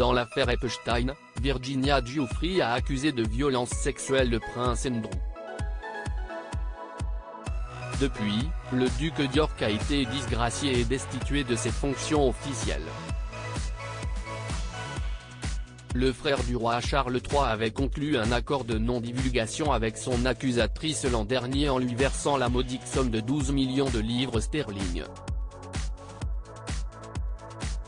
Dans l'affaire Epstein, Virginia Giuffre a accusé de violence sexuelle le prince Andrew. Depuis, le duc d'York a été disgracié et destitué de ses fonctions officielles. Le frère du roi Charles III avait conclu un accord de non-divulgation avec son accusatrice l'an dernier en lui versant la modique somme de 12 millions de livres sterling.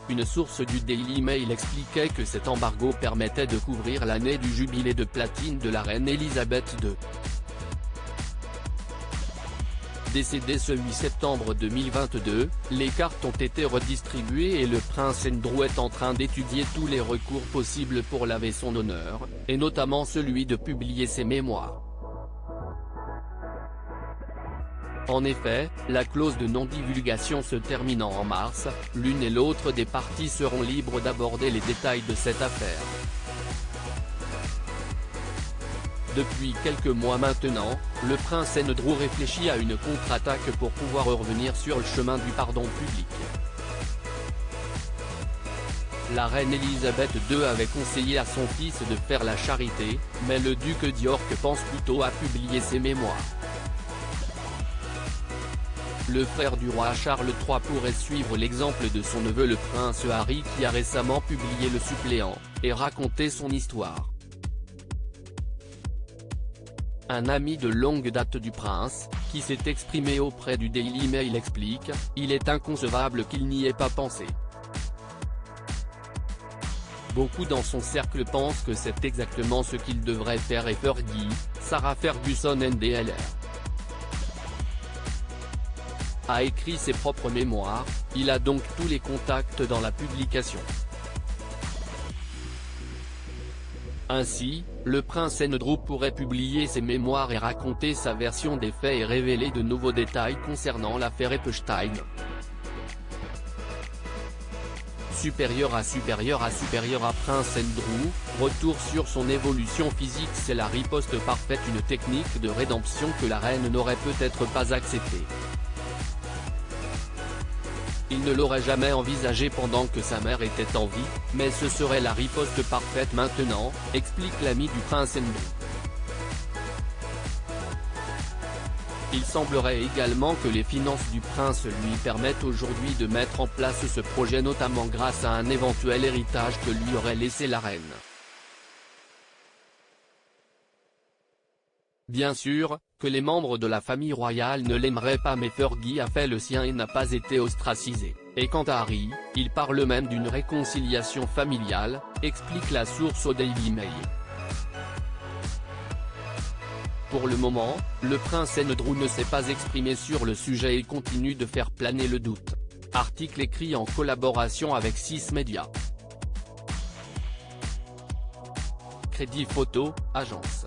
Une source du Daily Mail expliquait que cet embargo permettait de couvrir l'année du jubilé de platine de la reine Elisabeth II. Décédé ce 8 septembre 2022, les cartes ont été redistribuées et le prince Andrew est en train d'étudier tous les recours possibles pour laver son honneur, et notamment celui de publier ses mémoires. En effet, la clause de non-divulgation se terminant en mars, l'une et l'autre des parties seront libres d'aborder les détails de cette affaire. Depuis quelques mois maintenant, le prince Andrew réfléchit à une contre-attaque pour pouvoir revenir sur le chemin du pardon public. La reine Elisabeth II avait conseillé à son fils de faire la charité, mais le duc d'York pense plutôt à publier ses mémoires. Le frère du roi Charles III pourrait suivre l'exemple de son neveu le prince Harry qui a récemment publié Le Suppléant, et raconté son histoire. Un ami de longue date du prince, qui s'est exprimé auprès du Daily Mail explique, « Il est inconcevable qu'il n'y ait pas pensé. Beaucoup dans son cercle pensent que c'est exactement ce qu'il devrait faire et Fergie, Sarah Ferguson NDLR. A écrit ses propres mémoires, il a donc tous les contacts dans la publication. » Ainsi, le prince Andrew pourrait publier ses mémoires et raconter sa version des faits et révéler de nouveaux détails concernant l'affaire Epstein. Supérieur à Prince Andrew, retour sur son évolution physique. C'est la riposte parfaite, une technique de rédemption que la reine n'aurait peut-être pas acceptée. Il ne l'aurait jamais envisagé pendant que sa mère était en vie, mais ce serait la riposte parfaite maintenant, explique l'ami du prince Andrew. Il semblerait également que les finances du prince lui permettent aujourd'hui de mettre en place ce projet, notamment grâce à un éventuel héritage que lui aurait laissé la reine. Bien sûr, que les membres de la famille royale ne l'aimeraient pas, mais Fergie a fait le sien et n'a pas été ostracisé. Et quant à Harry, il parle même d'une réconciliation familiale, explique la source au Daily Mail. Pour le moment, le prince Andrew ne s'est pas exprimé sur le sujet et continue de faire planer le doute. Article écrit en collaboration avec 6 médias. Crédit Photo, agence.